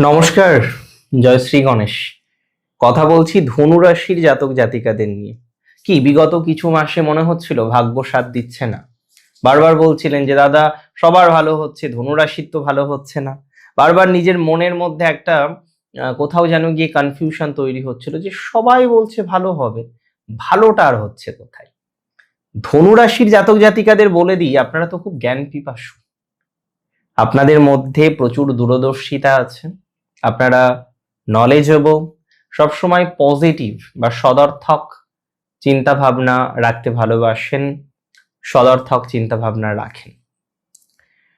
নমস্কার। জয় শ্রী গণেশ। কথা বলছি ধনুরাশির জাতক জাতিকাদের নিয়ে। কি বিগত কিছু মাসে মনে হচ্ছিল ভাগ্য সাথ দিচ্ছে না? বারবার বলছিলেন যে দাদা সবার ভালো হচ্ছে, ধনুরাশির তো ভালো হচ্ছে না। বারবার নিজের মনের মধ্যে একটা কোথাও যেন গিয়ে কনফিউশন তৈরি হচ্ছিল যে সবাই বলছে ভালো হবে, ভালোটা আর হচ্ছে কোথায়? ধনুরাশির জাতক জাতিকাদের বলে দিই, আপনারা তো খুব জ্ঞান পিপাসু। আপনাদের মধ্যে প্রচুর দূরদর্শিতা আছে। আপনারা নলেজেবল, সবসময় পজিটিভ বা সদর্থক চিন্তা ভাবনা রাখতে ভালোবাসেন, সদর্থক চিন্তা ভাবনা রাখেন।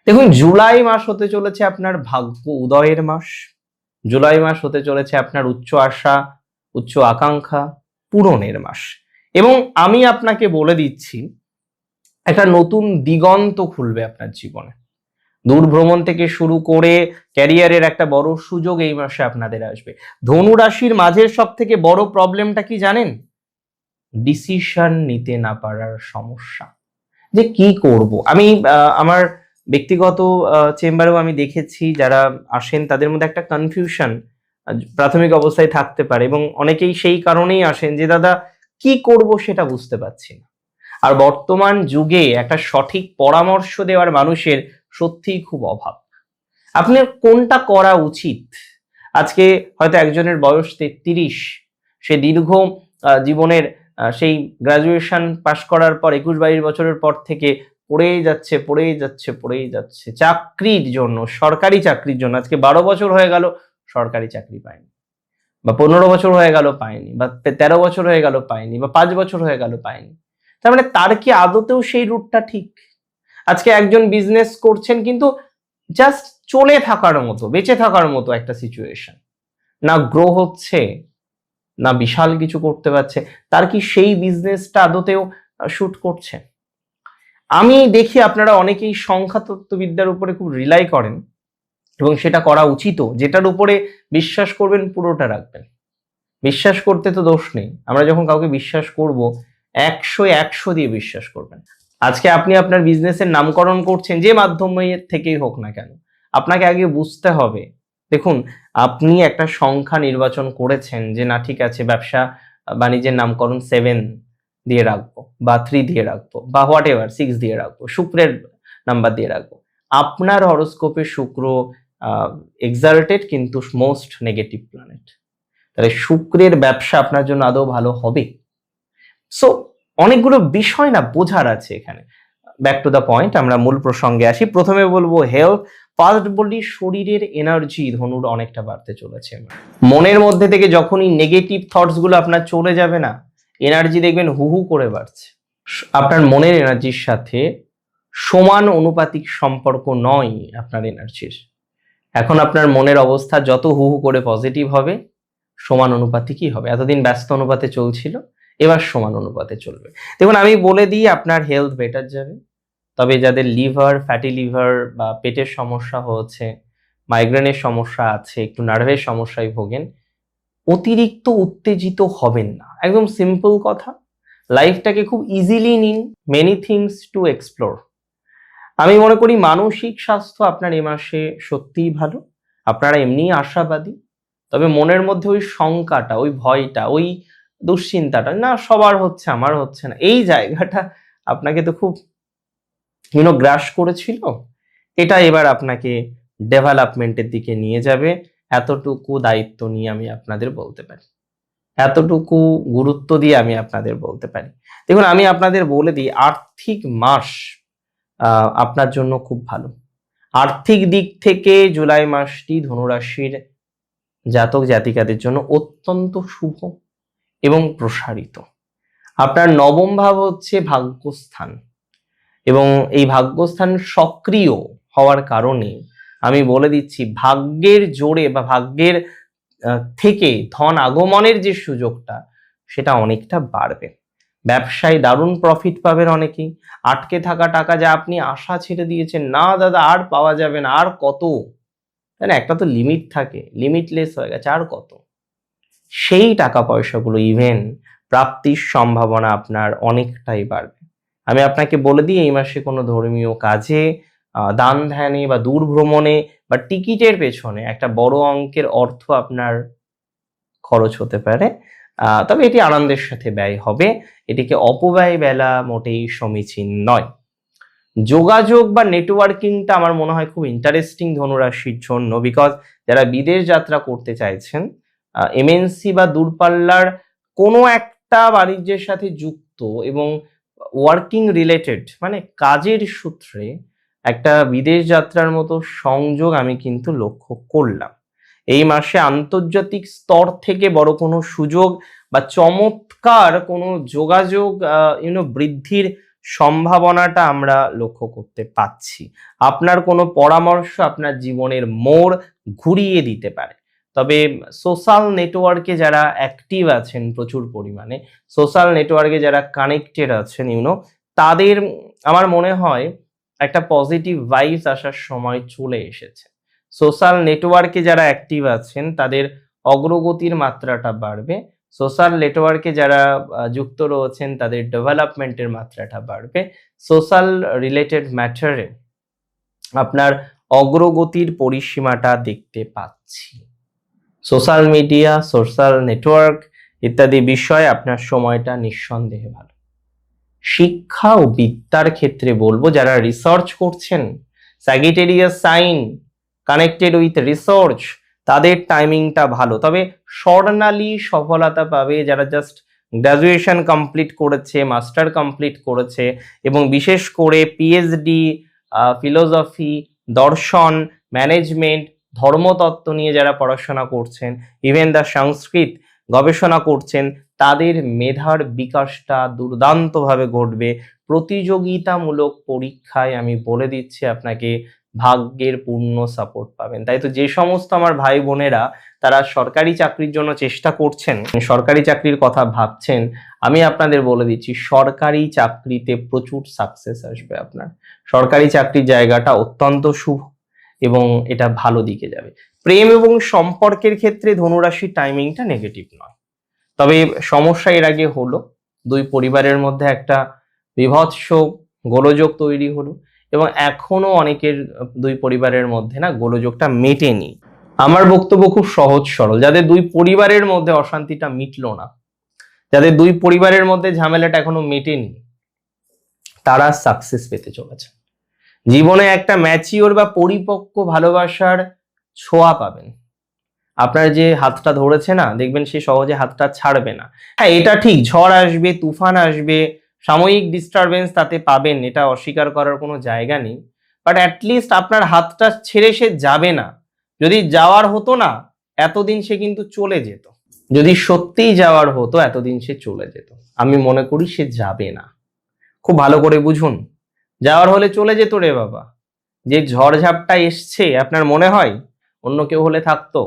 দেখুন, জুলাই মাস হতে চলেছে আপনার ভাগ্য উদয়ের মাস। জুলাই মাস হতে চলেছে আপনার উচ্চ আশা, উচ্চ আকাঙ্ক্ষা পূরণের মাস। এবং আমি আপনাকে বলে দিচ্ছি, একটা নতুন দিগন্ত খুলবে আপনার জীবনে। দূর ভ্রমণ থেকে শুরু করে ক্যারিয়ারের একটা বড় সুযোগ এই মাসে আপনাদের আসবে। ধনু রাশির মাঝের সব থেকে বড় প্রবলেমটা কি জানেন? ডিসিশন নিতে না পারার সমস্যা, যে কি করব। আমি আমার ব্যক্তিগত চেম্বারেও আমি দেখেছি, যারা আসেন তাদের মধ্যে একটা কনফিউশন প্রাথমিক অবস্থায় থাকতে পারে, এবং অনেকেই সেই কারণেই আসেন যে দাদা কি করব সেটা বুঝতে পারছি না। আর বর্তমান যুগে একটা সঠিক পরামর্শ দেওয়ার মানুষের সত্যিই খুব অভাব। আপনার কোনটা করা উচিত? আজকে হয়তো একজনের বয়স 33, সে দীর্ঘ জীবনের সেই গ্রাজুয়েশন পাশ করার পর 21-22 বছরের পর থেকে পড়েই যাচ্ছে চাকরির জন্য, সরকারি চাকরির জন্য। আজকে 12 বছর হয়ে গেল সরকারি চাকরি পায়নি, বা 15 বছর হয়ে গেল পায়নি, বা 13 বছর হয়ে গেল পায়নি, বা 5 বছর হয়ে গেল পায়নি। তার মানে তার কি আদতেও সেই রুটটা ঠিক? আজকে একজন বিজনেস করছেন, কিন্তু জাস্ট চলে থাকার মতো, বেঁচে থাকার মতো একটা সিচুয়েশন, না গ্রো হচ্ছে, না বিশাল কিছু করতে পারছে। তার কি সেই বিজনেসটা আদতেও শুট করছে? আমি দেখি আপনারা অনেকেই সংখ্যা তত্ত্ববিদ্যার উপরে খুব রিলাই করেন, এবং সেটা করা উচিতও। যেটার উপরে বিশ্বাস করবেন পুরোটা রাখবেন। বিশ্বাস করতে তো দোষ নেই। আমরা যখন কাউকে বিশ্বাস করব, 100 দিয়ে বিশ্বাস করবেন। আজকে আপনি আপনার বিজনেসের নামকরণ করছেন, যে মাধ্যমে থেকেই হোক না কেন, আপনাকে আগে বুঝতে হবে। দেখুন, আপনি একটা সংখ্যা নির্বাচন করেছেন যে না ঠিক আছে, ব্যবসা বাণিজ্যের নামকরণ 7 দিয়ে রাখবো, বা 3 দিয়ে রাখবো, বা হোয়াট এভার 6 দিয়ে রাখবো, শুক্রের নাম্বার দিয়ে রাখবো। আপনার হরোস্কোপে শুক্র এক্সাল্টেড, কিন্তু মোস্ট নেগেটিভ প্ল্যানেট। তাহলে শুক্রের ব্যবসা আপনার জন্য আদৌ ভালো হবে? সো অনেকগুলো বিষয় না বোঝার আছে এখানে। ব্যাক টু দ্য পয়েন্ট, আমরা মূল প্রসঙ্গে আসি। প্রথমে বলবো হেলথ। ফার্স্ট বলি শরীরের এনার্জি ধনুর অনেকটা বাড়তে চলেছে। মনের মধ্যে থেকে যখনই নেগেটিভ থটস গুলো আপনার চলে যাবে না, এনার্জি দেখবেন হু হু করে বাড়ছে। আপনার মনের এনার্জির সাথে সমান অনুপাতিক সম্পর্ক নয় আপনার এনার্জির। এখন আপনার মনের অবস্থা যত হু হু করে পজিটিভ হবে, সমান অনুপাতিকই হবে। এতদিন ব্যস্ত অনুপাতে চলছিল, এবার সমান অনুপাতে চলবে। দেখুন, আমি বলে দিই, আপনার হেলথ বেটার যাবে। তবে যাদের লিভার, ফ্যাটি লিভার বা পেটের সমস্যা হচ্ছে, মাইগ্রেনের সমস্যা আছে, একটু নার্ভের সমস্যায় ভোগেন, অতিরিক্ত উত্তেজিত হবেন না। একদম সিম্পল কথা, লাইফটাকে খুব ইজিলি নিন, মেনি থিংস টু এক্সপ্লোর। আমি মনে করি মানসিক স্বাস্থ্য আপনার এ মাসে সত্যিই ভালো। আপনারা এমনিই আশাবাদী, তবে মনের মধ্যে ওই শঙ্কাটা, ওই ভয়টা, ওই দুশ্চিন্তাটা, না সবার হচ্ছে আমার হচ্ছে না, এই জায়গাটা আপনাকে তো খুব গ্রাস করেছিল। এটা এবার আপনাকে ডেভেলপমেন্টের দিকে নিয়ে যাবে। এতটুকু দায়িত্ব নিয়ে আমি আপনাদের বলতে পারি, এতটুকু গুরুত্ব দিয়ে আমি আপনাদের বলতে পারি। দেখুন, আমি আপনাদের বলে দিই, আর্থিক মাস আপনার জন্য খুব ভালো। আর্থিক দিক থেকে জুলাই মাসটি ধনুরাশির জাতক জাতিকাদের জন্য অত্যন্ত শুভ এবং প্রসারিত। আপনার নবম ভাব হচ্ছে ভাগ্যস্থান, এবং এই ভাগ্যস্থান সক্রিয় হওয়ার কারণে আমি বলে দিচ্ছি, ভাগ্যের জোরে বা ভাগ্যের থেকে ধন আগমনের যে সুযোগটা, সেটা অনেকটা বাড়বে। ব্যবসায় দারুণ প্রফিট পাবেন অনেকেই। আটকে থাকা টাকা, যা আপনি আশা ছেড়ে দিয়েছেন, না দাদা আর পাওয়া যাবে না, আর কত, তাই না, একটা তো লিমিট থাকে, লিমিটলেস হয়ে গেছে, আর কত, সেই টাকা পয়সাগুলো ইভেন প্রাপ্তির সম্ভাবনা আপনার অনেকটাই বাড়বে। আমি আপনাকে বলে দিই, এই মাসে কোনো ধর্মীয় কাজে দান ধ্যানে বা দূর ভ্রমণে বা টিকিটের পেছনে একটা বড় অঙ্কের অর্থ আপনার খরচ হতে পারে। তবে এটি আনন্দের সাথে ব্যয় হবে, এটিকে অপব্যয় বেলা মোটেই সমীচীন নয়। যোগাযোগ বা নেটওয়ার্কিংটা আমার মনে হয় খুব ইন্টারেস্টিং ধনুরাশির জন্য, বিকজ যারা বিদেশ যাত্রা করতে চাইছেন, এমএনসি বা দূরপাল্লার কোনো একটা বাণিজ্যের সাথে যুক্ত এবং ওয়ার্কিং রিলেটেড মানে কাজের সূত্রে একটা বিদেশ যাত্রার মতো সংযোগ আমি কিন্তু লক্ষ্য করলাম। এই মাসে আন্তর্জাতিক স্তর থেকে বড় কোনো সুযোগ বা চমৎকার কোনো যোগাযোগ বৃদ্ধির সম্ভাবনাটা আমরা লক্ষ্য করতে পাচ্ছি। আপনার কোনো পরামর্শ আপনার জীবনের মোড় ঘুরিয়ে দিতে পারে। তবে সোশ্যাল নেটওয়ার্কে যারা অ্যাক্টিভ আছেন প্রচুর পরিমাণে, সোশ্যাল নেটওয়ার্কে যারা কানেক্টেড আছেন তাদের আমার মনে হয় একটা পজিটিভ ভাইবস আসার সময় চলে এসেছে। সোশ্যাল নেটওয়ার্কে যারা অ্যাক্টিভ আছেন তাদের অগ্রগতির মাত্রাটা বাড়বে। সোশ্যাল নেটওয়ার্কে যারা যুক্ত রয়েছেন তাদের ডেভেলপমেন্টের মাত্রাটা বাড়বে। সোশ্যাল রিলেটেড ম্যাটারে আপনার অগ্রগতির পরিসীমাটা দেখতে পাচ্ছি। সোশ্যাল মিডিয়া, সোশ্যাল নেটওয়ার্ক ইত্যাদি বিষয়ে আপনার সময়টা নিঃসন্দেহে ভালো। শিক্ষা ও বিদ্যার ক্ষেত্রে বলবো, যারা রিসার্চ করছেন, Sagittarius sign connected with research, তাদের টাইমিংটা ভালো। তবে স্বর্ণালী সফলতা পাবে যারা জাস্ট গ্র্যাজুয়েশন কমপ্লিট করেছে, মাস্টার কমপ্লিট করেছে এবং বিশেষ করে পিএইচডি, ফিলোসফি, দর্শন, ম্যানেজমেন্ট, ধর্মতত্ত্ব নিয়ে যারা পড়াশোনা করছেন, ইভেন দ্য সংস্কৃত গবেষণা করছেন, তাদের মেধার বিকাশটা দুর্দান্তভাবে ঘটবে। প্রতিযোগিতামূলক পরীক্ষায় আমি বলে দিচ্ছি আপনাকে ভাগ্যের পূর্ণ সাপোর্ট পাবেন। তাই তো যে সমস্ত আমার ভাই বোনেরা তারা সরকারি চাকরির জন্য চেষ্টা করছেন, সরকারি চাকরির কথা ভাবছেন, আমি আপনাদের বলে দিচ্ছি সরকারি চাকরিতে প্রচুর সাকসেস আসবে আপনার। সরকারি চাকরির জায়গাটা অত্যন্ত শুভ এবং এটা ভালো দিকে যাবে। প্রেম এবং সম্পর্কের ক্ষেত্রে ধনুরাশির টাইমিংটা নেগেটিভ নয়। তবে সমস্যা এর আগে হলো, দুই পরিবারের মধ্যে একটা বিভৎস গোলযোগ তৈরি হলো এবং এখনো অনেকের দুই পরিবারের মধ্যে না গোলযোগটা মেটেনি। আমার বক্তব্য খুব সহজ সরল, যাদের দুই পরিবারের মধ্যে অশান্তিটা মিটলো না, যাদের দুই পরিবারের মধ্যে ঝামেলাটা এখনো মেটেনি, তারা সাকসেস পেতে চলেছে। জীবনে একটা ম্যাচিওর বা পরিপক্ক ভালোবাসার ছোঁয়া পাবেন। আপনার যে হাতটা ধরেছে না, দেখবেন সে সহজে হাতটা ছাড়বে না। হ্যাঁ, এটা ঠিক, ঝড় আসবে, তুফান আসবে, সাময়িক ডিস্টারবেন্স তাতে পাবেন, এটা অস্বীকার করার কোনো জায়গা নেই। বাট অ্যাটলিস্ট আপনার হাতটা ছেড়ে সে যাবে না। যদি যাওয়ার হতো না, এতদিন সে কিন্তু চলে যেত। যদি সত্যিই যাওয়ার হতো, এতদিন সে চলে যেত। আমি মনে করি সে যাবে না। খুব ভালো করে বুঝুন, যাওয়ার হলে চলে যেত রে বাবা। যে ঝড়ঝাপটা এসছে, আপনার মনে হয় অন্য কেউ হলে থাকতো?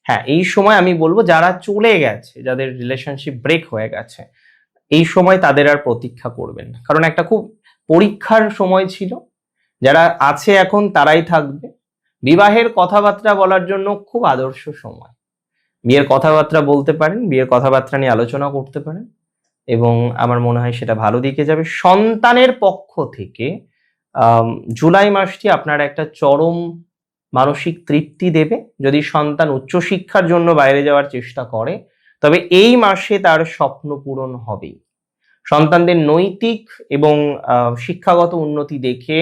হ্যাঁ, এই সময় আমি বলবো যারা চলে গেছে, যাদের রিলেশনশিপ ব্রেক হয়ে গেছে, এই সময় তাদের আর প্রতীক্ষা করবেন না, কারণ একটা খুব পরীক্ষার সময় ছিল। যারা আছে এখন তারাই থাকবে। বিবাহের কথাবার্তা বলার জন্য খুব আদর্শ সময়। বিয়ের কথাবার্তা বলতে পারেন, বিয়ের কথাবার্তা নিয়ে আলোচনা করতে পারেন এবং আমার মনে হয় সেটা ভালো দিকে যাবে। সন্তানের পক্ষ থেকে জুলাই মাসটি আপনার একটা চরম মানসিক তৃপ্তি দেবে। যদি সন্তান উচ্চশিক্ষার জন্য বাইরে যাওয়ার চেষ্টা করে, তবে এই মাসে তার স্বপ্ন পূরণ হবেই। সন্তানদের নৈতিক এবং শিক্ষাগত উন্নতি দেখে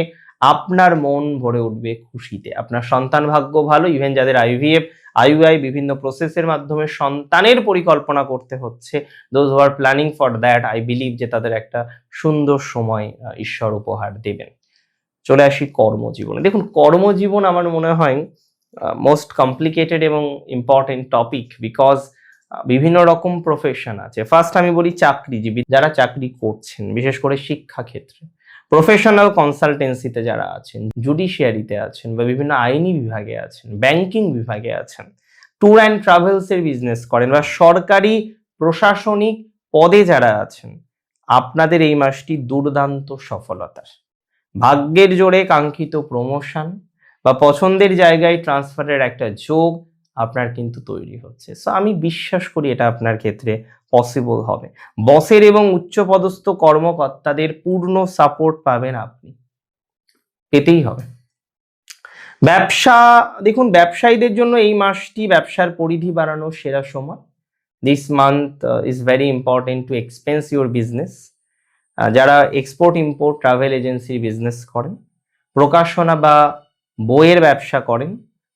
আপনার মন ভরে উঠবে খুশিতে। আপনার সন্তান ভাগ্য ভালো। ইভেন যাদের আইভিএফ, আইইউআই বিভিন্ন প্রসেসের মাধ্যমে সন্তানের পরিকল্পনা করতে হচ্ছে, those who are planning for that, I believe যে তাদের একটা সুন্দর সময় ঈশ্বর উপহার দেবেন। চলে আসি কর্মজীবনে। দেখুন, কর্মজীবন আমার মনে হয় মোস্ট কমপ্লিকেটেড এবং ইম্পর্টেন্ট টপিক, বিকজ বিভিন্ন রকম প্রফেশন আছে। ফার্স্ট আমি বলি চাকরিজীবী, যারা চাকরি করছেন, বিশেষ করে শিক্ষা ক্ষেত্রে, প্রফেশনাল কনসালটেন্সিতে যারা আছেন, জুডিশিয়ারিতে আছেন বা বিভিন্ন আইনি বিভাগে আছেন, ব্যাংকিং বিভাগে আছেন, ট্যুর অ্যান্ড ট্রাভেলসের বিজনেস করেন বা সরকারি প্রশাসনিক পদে যারা আছেন, আপনাদের এই মাসটি দুর্দান্ত সফলতার। ভাগ্যের জোরে কাঙ্ক্ষিত প্রমোশন বা পছন্দের জায়গায় ট্রান্সফারের একটা যোগ আপনার কিন্তু তৈরি হচ্ছে। সো আমি বিশ্বাস করি এটা আপনার ক্ষেত্রে পসিবল হবে। বসের এবং উচ্চপদস্থ কর্মকর্তাদের পূর্ণ সাপোর্ট পাবেন আপনি। পেতেই হবে। ব্যবসা, দেখুন ব্যবসায়ীদের জন্য এই মাসটি ব্যবসার পরিধি বাড়ানোর সেরা সময়। This month is very important to expense your business. যারা এক্সপোর্ট ইম্পোর্ট ট্রাভেল এজেন্সির বিজনেস করেন, প্রকাশনা বা বইয়ের ব্যবসা করেন,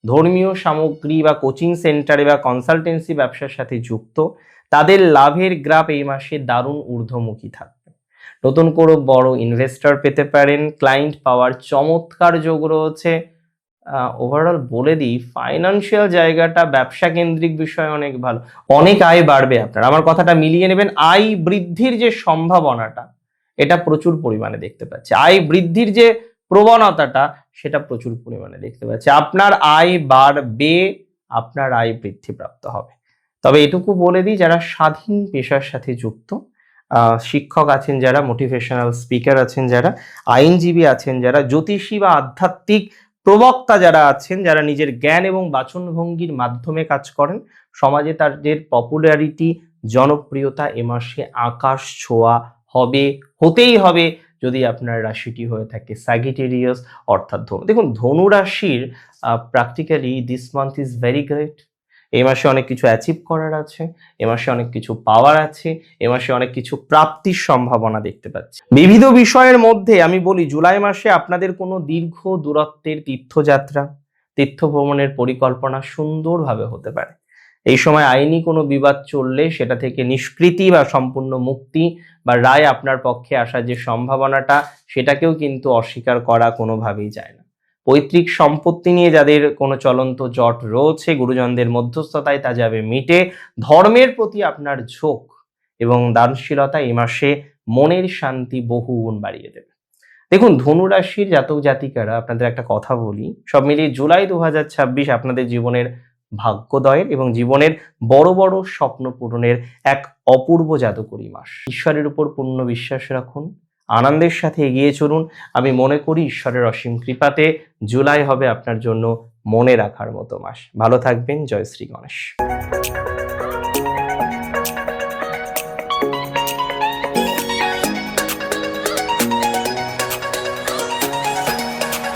ধর্মীয় সামগ্রী বা কোচিং সেন্টারে বা কনসালটেন্সি ব্যবসার সাথে যুক্ত, তাদের লাভের গ্রাফ এই মাসে দারুণ ঊর্ধ্বমুখী থাকবে। নতুন করে বড় ইনভেস্টর পেতে পারেন, ক্লায়েন্ট পাওয়ার চমৎকার যোগ রয়েছে। ওভারঅল বলে দিই, ফাইন্যান্সিয়াল জায়গাটা ব্যবসা কেন্দ্রিক বিষয় অনেক ভালো, অনেক আয় বাড়বে আপনার। আমার কথাটা মিলিয়ে নেবেন, আয় বৃদ্ধির যে সম্ভাবনাটা এটা প্রচুর পরিমাণে দেখতে পাচ্ছি, আয় বৃদ্ধির যে প্রবণতাটা সেটা প্রচুর পরিমাণে দেখতে পাচ্ছি। আপনার আয় বাড়বে, আপনার আয় বৃদ্ধিপ্রাপ্ত হবে। তবে এটুকু বলে দিই, যারা স্বাধীন পেশার সাথে যুক্ত, শিক্ষক আছেন যারা, মোটিভেশনাল স্পিকার আছেন যারা, আইনজীবী আছেন যারা, জ্যোতিষী বা আধ্যাত্মিক প্রবক্তা যারা আছেন, যারা নিজের জ্ঞান এবং বাচনভঙ্গির মাধ্যমে কাজ করেন, সমাজে তাদের পপুলারিটি, জনপ্রিয়তা এ মাসে আকাশ ছোঁয়া হবে, হতেই হবে, যদি আপনার রাশিটি হয়ে থাকে স্যাজিটেরিয়াস অর্থাৎ ধনু। দেখুন ধনু রাশির practically this month is very great. এই মাসে অনেক কিছু অ্যাচিভ করার আছে, এ মাসে অনেক কিছু পাওয়ার আছে, এ মাসে অনেক কিছু প্রাপ্তির সম্ভাবনা দেখতে পাচ্ছি। বিবিধ বিষয়ের মধ্যে আমি বলি, জুলাই মাসে আপনাদের কোনো দীর্ঘ দূরত্বের তীর্থযাত্রা, তীর্থ ভ্রমণের পরিকল্পনা সুন্দরভাবে হতে পারে। এই সময় আইনি কোনো বিবাদ চললে সেটা থেকে নিষ্কৃতি বা সম্পূর্ণ মুক্তি বা রায় আপনার পক্ষে আসার যে সম্ভাবনাটা, সেটাকেও কিন্তু অস্বীকার করা কোনোভাবেই যায় না। পৈতৃক সম্পত্তি নিয়ে যাদের কোনো চলন্ত জট রয়েছে, গুরুজনদের মধ্যস্থতায় তা যাবে মিটে। ধর্মের প্রতি আপনার ঝোঁক এবং দানশীলতা এই মাসে মনের শান্তি বহুগুণ বাড়িয়ে দেবে। দেখুন ধনু রাশির জাতক জাতিকারা, আপনাদের একটা কথা বলি, সব মিলিয়ে জুলাই 2026 আপনাদের জীবনের ভাগ্যোদয়ের এবং জীবনের বড় বড় স্বপ্ন পূরণের এক অপূর্ব জাদুকরী মাস। ঈশ্বরের উপর পূর্ণ বিশ্বাস রাখুন, আনন্দের সাথে এগিয়ে চলুন। আমি মনে করি ঈশ্বরের অসীম কৃপাতে জুলাই হবে আপনার জন্য মনে রাখার মতো মাস। ভালো থাকবেন। জয় শ্রী গণেশ।